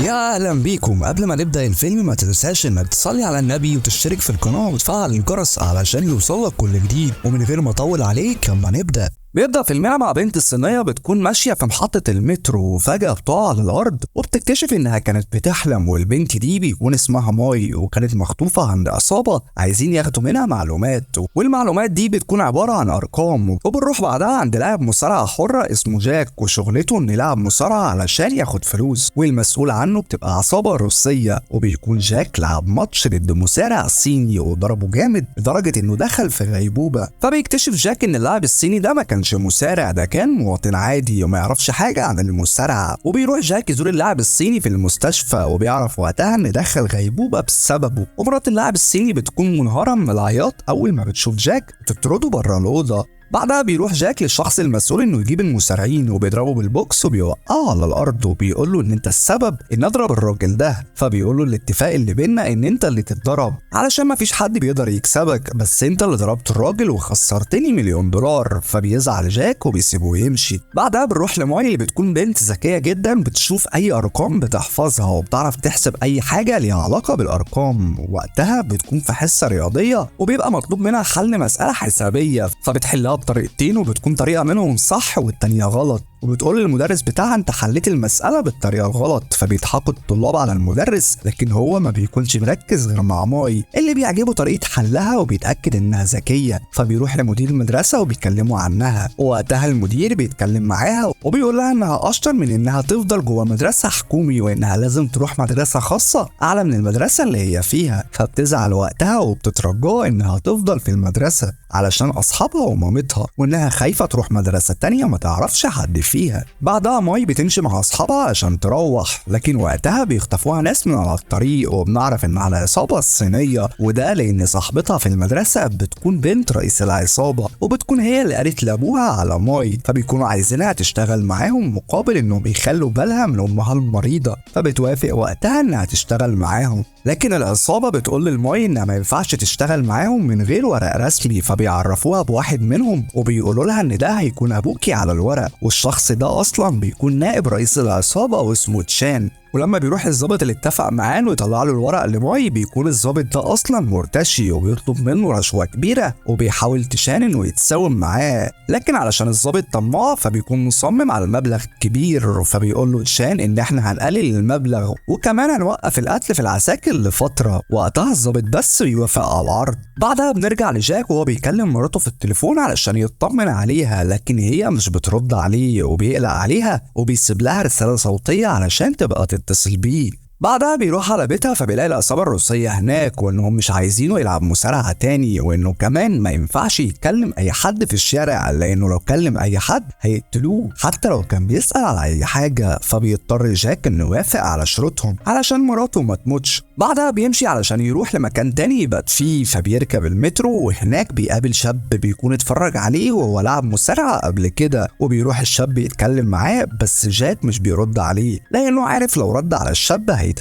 يا اهلا بيكم. قبل ما نبدا الفيلم ما تنساش انك تصلي على النبي وتشترك في القناه وتفعل الجرس علشان يوصلك كل جديد. ومن غير ما اطول عليك يلا نبدا. بيبدأ فيلمنا مع بنت الصينية بتكون ماشية في محطة المترو وفجأة بتقع على الأرض وبتكتشف إنها كانت بتحلم، والبنت دي بيكون اسمها ماي وكانت مخطوفة عند عصابة عايزين ياخدوا منها معلومات، والمعلومات دي بتكون عبارة عن أرقام. وبنروح بعدها عند لاعب مصارعة حرة اسمه جاك وشغلته إنه يلعب مصارعة علشان ياخد فلوس، والمسؤول عنه بتبقى عصابة روسية. وبيكون جاك لعب ماتش ضد مصارع صيني وضربه جامد لدرجة إنه دخل في غيبوبة. فبيكتشف جاك إن اللاعب الصيني ده ما كانش مصارع، ده كان مواطن عادي وما يعرفش حاجة عن المصارعة. وبيروح جاك يزور اللاعب الصيني في المستشفى وبيعرف وقتها ان دخل غيبوبة بسببه. ومرات اللاعب الصيني بتكون منهارة من العياط اول ما بتشوف جاك وتطرده بره الأوضة. بعدها بيروح جاك للشخص المسؤول انه يجيب المصارعين وبيضربه بالبوكس وبيوقعه على الارض وبيقول له ان انت السبب ان اضرب الراجل ده. فبيقول له الاتفاق اللي بينا ان انت اللي تتضرب علشان ما فيش حد بيقدر يكسبك، بس انت اللي ضربت الراجل وخسرتني $1,000,000. فبيزعل جاك وبيسيبه يمشي. بعدها بنروح لماي اللي بتكون بنت ذكيه جدا، بتشوف اي ارقام بتحفظها وبتعرف تحسب اي حاجه ليها علاقه بالارقام. وقتها بتكون في حصه رياضيه وبيبقى مطلوب منها حل مساله حسابيه، فبتحلها بطريقتين وبتكون طريقة منهم صح والتانية غلط. وبتقول للمدرس بتاعها انت حليت المسألة بالطريقة الغلط. فبيضحكوا الطلاب على المدرس، لكن هو ما بيكونش مركز غير مع ماي اللي بيعجبه طريقة حلها وبيتأكد انها ذكية. فبيروح لمدير المدرسة وبيكلموا عنها، ووقتها المدير بيتكلم معاها وبيقول لها انها اشطر من انها تفضل جوه مدرسة حكومي وانها لازم تروح مدرسة خاصة اعلى من المدرسة اللي هي فيها. فبتزعل وقتها وبتترجاه انها تفضل في المدرسة علشان اصحابها ومامتها، وانها خايفة تروح مدرسة تانية ما تعرفش حد فيها. بعدها ماي بتمشي مع اصحابها عشان تروح، لكن وقتها بيخطفوها ناس من على الطريق وبنعرف ان على العصابة الصينية، وده لان صاحبتها في المدرسة بتكون بنت رئيس العصابة وبتكون هي اللي قالت لابوها على ماي. فبيكونوا عايزينها تشتغل معاهم مقابل انهم يخلوا بالها من امها المريضة. فبتوافق وقتها انها تشتغل معاهم، لكن العصابة بتقول لماي انها ما ينفعش تشتغل معاهم من غير ورق رسمي. فبيعرفوها بواحد منهم وبيقولوا لها ان ده هيكون ابوكي على الورق، والشخص ده اصلا بيكون نائب رئيس العصابة واسمه تشان. ولما بيروح الضابط اللي اتفق معاه انه يطلع له الورق لماي، بيكون الضابط ده اصلا مرتشي وبيطلب منه رشوه كبيره، وبيحاول تشان انه يتساوم معاه، لكن علشان الضابط طماع فبيكون مصمم على المبلغ الكبير. فبيقول له تشان ان احنا هنقلل المبلغ وكمان هنوقف القتل في العساكر لفتره. وقتها الضابط بس بيوافق على العرض. بعدها بنرجع لجاك وهو بيكلم مراته في التليفون علشان يطمن عليها، لكن هي مش بترد عليه وبيقلق عليها وبيسيب لها رساله صوتيه علشان تبقى تتصل بيه. بعدها بيروح على بيتها فبيلاقي العصابة الروسية هناك وانهم مش عايزينه يلعب مصارعة تاني، وانه كمان ما ينفعش يتكلم اي حد في الشارع لانه لو كلم اي حد هيقتلوه حتى لو كان بيسأل على اي حاجة. فبيضطر جاك انه يوافق على شروطهم علشان مراته ما تموتش. بعدها بيمشي علشان يروح لمكان تاني يبات فيه. فبيركب المترو وهناك بيقابل شاب بيكون اتفرج عليه وهو لعب مصارعة قبل كده، وبيروح الشاب يتكلم معاه بس جاك مش بيرد عليه لانه عارف لو رد على الشاب هيتقتل.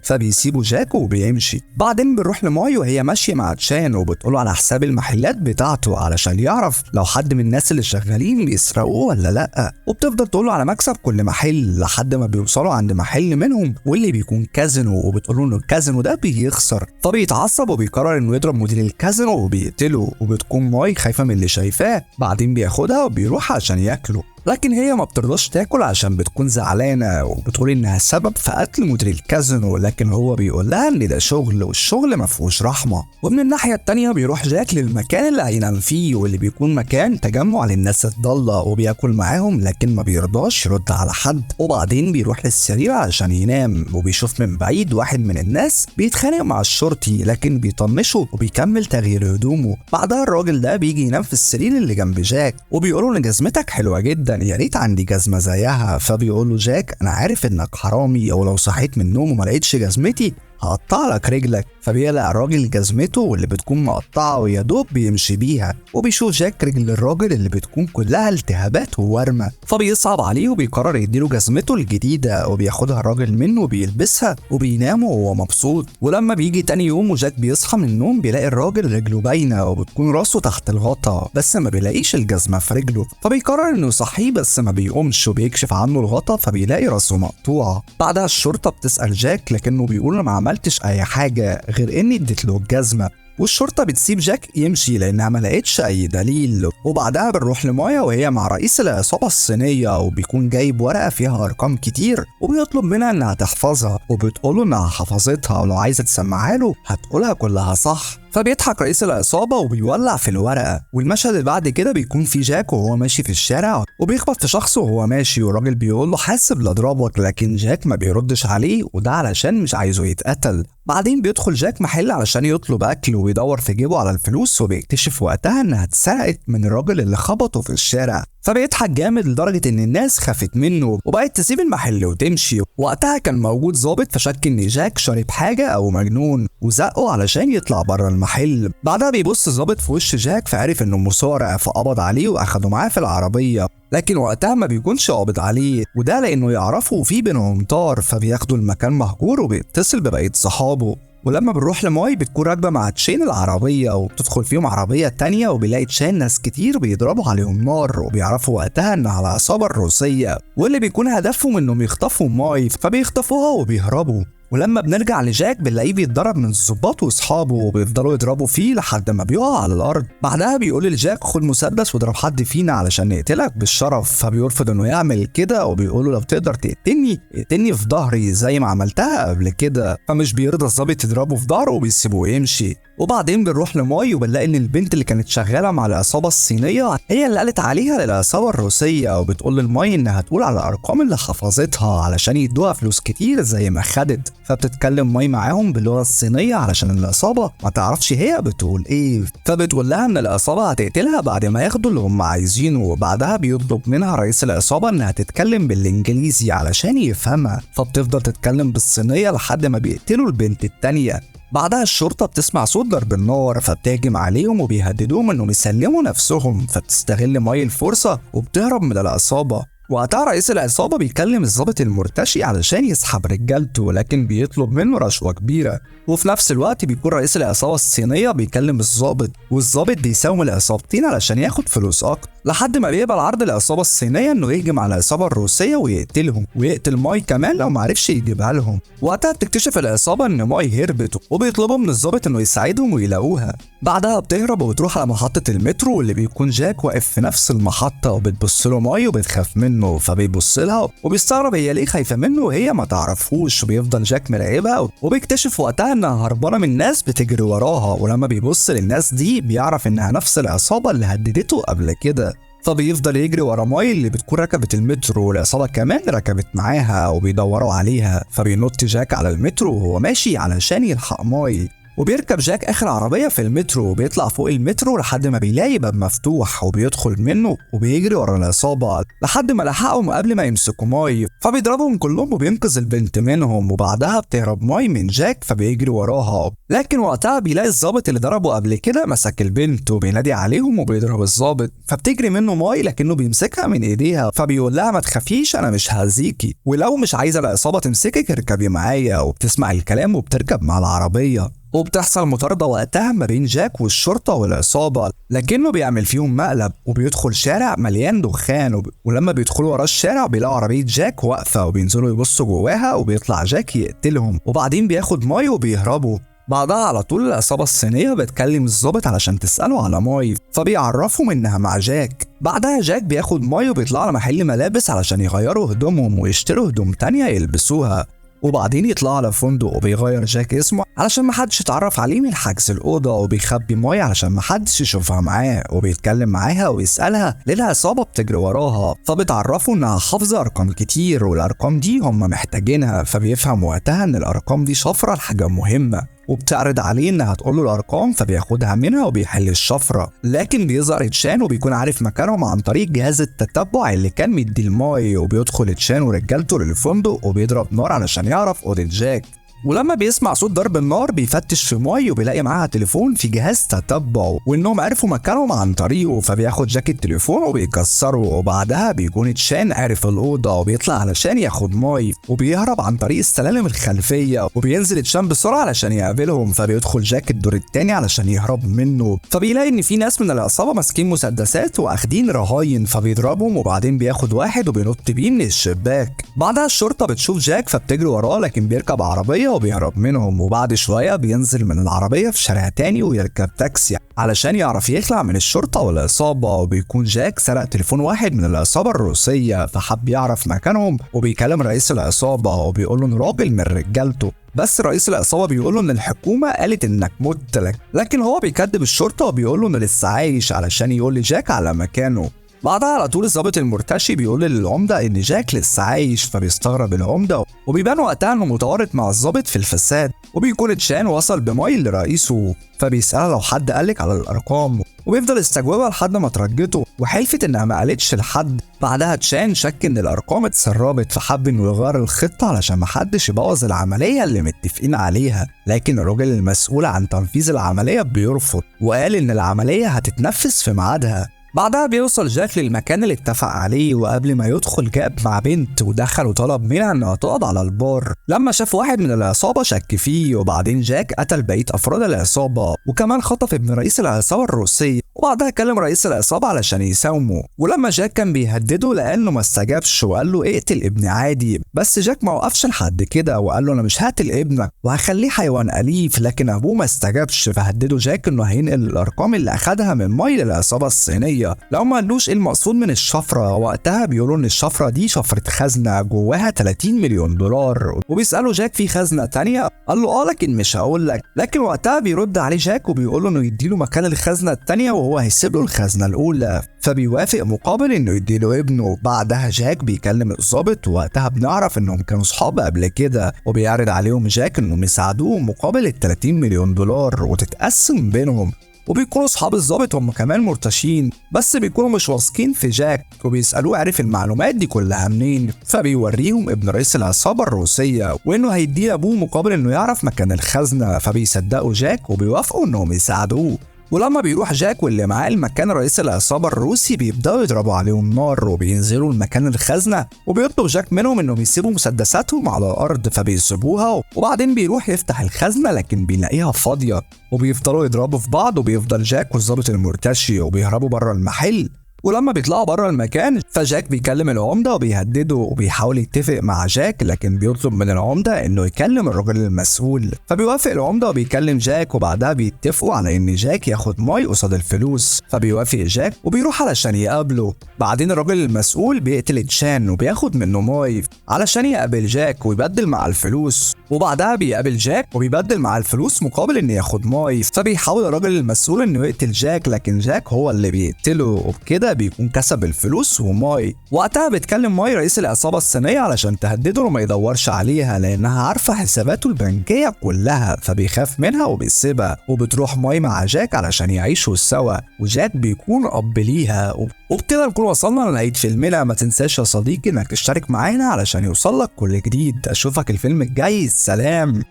فبيسيبه جاك وبيمشي. بعدين بنروح لماي وهي ماشيه مع تشان وبتقوله على حساب المحلات بتاعته علشان يعرف لو حد من الناس اللي شغالين بيسرقوه ولا لا، وبتفضل تقوله على مكسب كل محل لحد ما بيوصلوا عند محل منهم واللي بيكون كازينو، وبتقوله انه الكازينو ده بيخسر. فبيتعصب وبيقرر انه يضرب مدير الكازينو وبيقتله، وبتكون ماي خايفه من اللي شايفاه. بعدين بياخدها وبيروح عشان ياكله، لكن هي ما بترضاش تاكل عشان بتكون زعلانه وبتقول انها سبب في قتل مدير الكازينو، لكن هو بيقول لها ان ده شغل والشغل ما فيهوش رحمه. ومن الناحيه التانيه بيروح جاك للمكان اللي هينام فيه واللي بيكون مكان تجمع للناس الضاله، وبياكل معاهم لكن ما بيرضاش يرد على حد. وبعدين بيروح للسرير عشان ينام وبيشوف من بعيد واحد من الناس بيتخانق مع الشرطي لكن بيطنشه وبيكمل تغيير هدومه. بعدها الراجل ده بيجي ينام في السرير اللي جنب جاك وبيقولوا ان جزمتك حلوه جدا، يا ريت عندي جزمه زيها. فبيقول له جاك انا عارف انك حرامي ولو صحيت من النوم وما لقيتش جزمتي هقطع لك رجلك. فبيقلع الراجل جزمته واللي بتكون مقطعه ويا دوب بيمشي بيها، وبيشوف جاك رجل الراجل اللي بتكون كلها التهابات وورمه، فبيصعب عليه وبيقرر يديله جزمته الجديده، وبياخدها الراجل منه وبيلبسها وبينام وهو مبسوط. ولما بيجي تاني يوم وجاك بيصحى من النوم بيلاقي الراجل رجله باينه وبتكون راسه تحت الغطا، بس ما بيلاقيش الجزمه في رجله، فبيقرر انه يصحيه بس ما بيقومش، وبيكشف عنه الغطا فبيلاقي راسه مقطوعه. بعدها الشرطه بتسال جاك لكنه بيقول انا ما عملتش اي حاجه غير اني اديت له الجزمه، والشرطه بتسيب جاك يمشي لانها ما لقيتش اي دليل. وبعدها بنروح لمايا وهي مع رئيس العصابه الصينيه، وبيكون جايب ورقه فيها ارقام كتير وبيطلب منها انها تحفظها، وبتقوله انها حفظتها ولو عايزه تسمعها له هتقولها كلها صح. فبيضحك رئيس العصابه وبيولع في الورقه. والمشهد اللي بعد كده بيكون في جاك وهو ماشي في الشارع وبيخبط في شخص وهو ماشي، والراجل بيقول له حاسب لا اضربك، لكن جاك ما بيردش عليه وده علشان مش عايزه يتقتل. بعدين بيدخل جاك محل علشان يطلب اكل وبيدور في جيبه على الفلوس، وبيكتشف وقتها انها اتسرقت من الراجل اللي خبطه في الشارع. فبيضحك جامد لدرجه ان الناس خافت منه وبقت تسيب المحل وتمشي. وقتها كان موجود ضابط فشك ان جاك شارب حاجه او مجنون وزقه علشان يطلع بره المحل. بعدها بيبص الضابط في وش جاك فعرف انه مسارع، فقبض عليه واخده معاه في العربيه، لكن وقتها ما بيكونش قابض عليه، وده لانه يعرفه وفي بينهم طار، فبياخدوا المكان مهجور وبيتصل ببقيه صحابه. ولما بنروح لماي بتكون راكبه مع تشين العربيه وبتدخل فيهم عربيه تانية، وبيلاقي تشين ناس كتير بيضربوا عليهم نار، وبيعرفوا وقتها ان على العصابه الروسيه واللي بيكون هدفهم انهم يخطفوا ماي، فبيخطفوها وبيهربوا. ولما بنرجع لجاك بنلاقيه بيتضرب من الظباط واصحابه وبيفضلوا يضربوا فيه لحد ما بيقع على الارض. بعدها بيقول لجاك خد مسدس واضرب حد فينا علشان نقتلك بالشرف، فبيرفض انه يعمل كده وبيقول له لو تقدر تقتلني اقتلني في ظهري زي ما عملتها قبل كده، فمش بيرضى الظابط يضربه في ظهره وبيسيبه يمشي. وبعدين بنروح لماي وبنلاقي ان البنت اللي كانت شغاله مع العصابه الصينيه هي اللي قالت عليها للعصابه الروسيه، وبتقول لماي انها تقول على الارقام اللي حفظتها علشان يدوها فلوس كتير زي ما خدت. فبتتكلم ماي معاهم باللغه الصينيه علشان العصابه ما تعرفش هي بتقول ايه، فبتقول لها ان العصابه هتقتلها بعد ما ياخدوا اللي هم عايزينه. وبعدها بيطلب منها رئيس العصابه انها تتكلم بالانجليزي علشان يفهمها، فبتفضل تتكلم بالصينيه لحد ما بيقتلوا البنت التانيه. بعدها الشرطة بتسمع صوت ضرب النار فبتهجم عليهم وبيهددوهم انهم يسلموا نفسهم، فبتستغل ماي الفرصة وبتهرب من العصابة. وقتها رئيس العصابة بيكلم الضابط المرتشي علشان يسحب رجالته، لكن بيطلب منه رشوة كبيرة. وفي نفس الوقت بيكون رئيس العصابة الصينية بيكلم الضابط، والضابط بيساوم العصابتين علشان ياخد فلوس اكتر، لحد ما بيقبل عرض العصابة الصينية انه يهجم على العصابة الروسية ويقتلهم، ويقتل ماي كمان لو معرفش يجيبها لهم. وقتها بتكتشف العصابة ان ماي هربت وبيطلبوا من الضابط انه يساعدهم ويلاقوها. بعدها بتهرب وبتروح على محطة المترو اللي بيكون جاك واقف في نفس المحطة، وبتبص له ماي وبتخاف منه، فبيبص لها وبيستغرب هي ليه خايفة منه وهي ما تعرفوش، وبيفضل جاك مراقبها وبيكتشف وقتها انها هربانة من ناس بتجري وراها. ولما بيبص للناس دي بيعرف انها نفس العصابة اللي هددته قبل كده، فبيفضل يجري ورا ماي اللي بتكون ركبت المترو، والعصابة كمان ركبت معاها وبيدوروا عليها. فبينط جاك على المترو وهو ماشي علشان يلحق ماي، وبيركب جاك اخر عربيه في المترو وبيطلع فوق المترو لحد ما بيلاقي باب مفتوح وبيدخل منه وبيجري ورا العصابه لحد ما لحقهم قبل ما يمسكوا ماي، فبيضربهم كلهم وبينقذ البنت منهم. وبعدها بتهرب ماي من جاك فبيجري وراها، لكن وقتها بيلاقي الضابط اللي ضربه قبل كده مسك البنت وبينادي عليهم وبيضرب الضابط، فبتجري منه ماي لكنه بيمسكها من ايديها، فبيقول لها ما تخافيش انا مش هاذيكي، ولو مش عايزه العصابه تمسكك اركبي معايا. وبتسمع الكلام وبتركب مع العربيه، وبتحصل مطاردة وقتها ما بين جاك والشرطة والعصابة، لكنه بيعمل فيهم مقلب وبيدخل شارع مليان دخان، ولما بيدخلوا ورا الشارع بيلاقوا عربية جاك واقفة وبينزلوا يبصوا جواها، وبيطلع جاك يقتلهم، وبعدين بياخد ماي وبيهربوا. بعدها على طول العصابة الصينية بتكلم الضابط علشان تسأله على ماي، فبيعرفهم انها مع جاك. بعدها جاك بياخد ماي وبيطلعوا على محل ملابس علشان يغيروا هدومهم ويشتروا هدوم تانية يلبسوها، وبعدين يطلع على فندق وبيغير جاك اسمه علشان محدش يتعرف عليه من حجز الأوضة، وبيخبي ماي علشان محدش يشوفها معاه، وبيتكلم معاها ويسألها ليه العصابة بتجري وراها، فبتعرفه انها حافظة أرقام كتير والأرقام دي هم محتاجينها، فبيفهم وقتها ان الأرقام دي شفرة لحاجة مهمة، وبتعرض عليه انها تقوله الارقام فبياخدها منها وبيحل الشفره. لكن بيظهر تشان وبيكون عارف مكانهم عن طريق جهاز التتبع اللي كان مدي الماي، وبيدخل تشان ورجالته للفندق وبيضرب نار علشان يعرف اوضه جاك. ولما بيسمع صوت ضرب النار بيفتش في ماي وبيلاقي معاها تليفون في جهاز تتبع، وانهم عرفوا مكانهم عن طريقه، فبياخد جاك التليفون وبيكسره. وبعدها بيكون تشان عارف الاوضه وبيطلع علشان ياخد ماي، وبيهرب عن طريق السلالم الخلفيه، وبينزل تشان بسرعه علشان يقابلهم. فبيدخل جاك الدور التاني علشان يهرب منه، فبيلاقي ان في ناس من العصابه ماسكين مسدسات واخدين رهاين، فبيضربهم وبعدين بياخد واحد وبينط بيه من الشباك. بعدها الشرطه بتشوف جاك فبتجري وراه، لكن بيركب عربيه وبيهرب منهم. وبعد شويه بينزل من العربيه في شارع تاني ويركب تاكسي علشان يعرف يخلع من الشرطه والعصابه. وبيكون جاك سرق تليفون واحد من العصابه الروسيه، فحب يعرف مكانهم وبيكلم رئيس العصابه وبيقول له ان راجل من رجالته، بس رئيس العصابه بيقول له ان الحكومه قالت انك مت، لكن هو بيكذب الشرطه وبيقول له انه لسه عايش علشان يقول لجاك على مكانه. بعدها على طول الضابط المرتشي بيقول للعمده ان جاك لسه عايش، فبيستغرب العمده وبيبان وقتها انه متورط مع الضابط في الفساد. وبيكون تشان وصل بماي لرئيسه، فبيسألها لو حد قالك على الارقام، وبيفضل يستجوبها لحد ما ترجته وحلفت انها ما قالتش لحد. بعدها تشان شك ان الارقام اتسربت، فحب انه يغير الخطه علشان محدش يبوظ العمليه اللي متفقين عليها، لكن الراجل المسؤول عن تنفيذ العمليه بيرفض وقال ان العمليه هتتنفذ في ميعادها. بعدها بيوصل جاك للمكان اللي اتفق عليه، وقبل ما يدخل جاب مع بنت ودخل وطلب منها انها تقعد على البار. لما شاف واحد من العصابه شك فيه، وبعدين جاك قتل بقيه افراد العصابه وكمان خطف ابن رئيس العصابه الروسيه. وبعدها كلم رئيس العصابه علشان يساومه، ولما جاك كان بيهدده لانه ما استجابش وقال له اقتل ابني عادي، بس جاك ما وقفش لحد كده وقال له انا مش هقتل ابنك وهخليه حيوان اليف، لكن ابوه ما استجابش، فهدده جاك انه هينقل الارقام اللي اخدها من ماي للعصابه الصينيه لو ما قالوش ايه المقصود من الشفره. وقتها بيقولوا ان الشفره دي شفره خزنه جواها 30 مليون دولار، وبيسالوا جاك في خزنه تانية، قال له لكن مش هقول لك. لكن وقتها بيرد عليه جاك وبيقول له انه يديله مكان الخزنه التانية وهو هيسيب له الخزنه الاولى، فبيوافق مقابل انه يديله ابنه. بعدها جاك بيكلم الضابط، ووقتها بنعرف انهم كانوا صحاب قبل كده، وبيعرض عليهم جاك انهم يساعدوه مقابل ال 30 مليون دولار وتتقسم بينهم. وبيكونوا اصحاب الضابط هم كمان مرتشين، بس بيكونوا مش واثقين في جاك وبيسالوه عرف المعلومات دي كلها منين، فبيوريهم ابن رئيس العصابه الروسيه وانه هيديه ابوه مقابل انه يعرف مكان الخزنه، فبيصدقوا جاك وبيوافقوا انهم يساعدوه. ولما بيروح جاك واللي معاه المكان رئيس العصابة الروسي بيبدأوا يضربوا عليهم نار وبينزلوا المكان الخزنة، وبيطلب جاك منهم انهم يسيبوا مسدساتهم على الارض، فبيسيبوها وبعدين بيروح يفتح الخزنة لكن بيلاقيها فاضية، وبيفضلوا يضربوا في بعض، وبيفضل جاك والضابط المرتشي وبيهربوا بره المحل. ولما بيطلعوا بره المكان فجاك بيكلم العمده وبيهدده وبيحاول يتفق مع جاك، لكن بيطلب من العمده انه يكلم الراجل المسؤول، فبيوافق العمده وبيكلم جاك، وبعدها بيتفقوا على ان جاك ياخد ماي قصاد الفلوس، فبيوافق جاك وبيروح علشان يقابله. بعدين الراجل المسؤول بيقتل تشان وبياخد منه ماي علشان يقابل جاك ويبدل مع الفلوس، وبعدها بيقابل جاك وبيبدل مع الفلوس مقابل انه ياخد ماي. فبيحاول الراجل المسؤول انه يقتل جاك، لكن جاك هو اللي بيقتله، وبكده بيكون كسب الفلوس وماي. وقتها بتكلم ماي رئيس العصابه الصينيه علشان تهدده وما يدورش عليها لانها عارفه حساباته البنكيه كلها، فبيخاف منها وبيسيبها، وبتروح ماي مع جاك علشان يعيشوا سوا، وجاك بيكون اب ليها. وبكده نكون وصلنا لنهايه فيلمنا. ما تنساش يا صديقي انك تشترك معانا علشان يوصلك كل جديد. اشوفك الفيلم الجاي، سلام.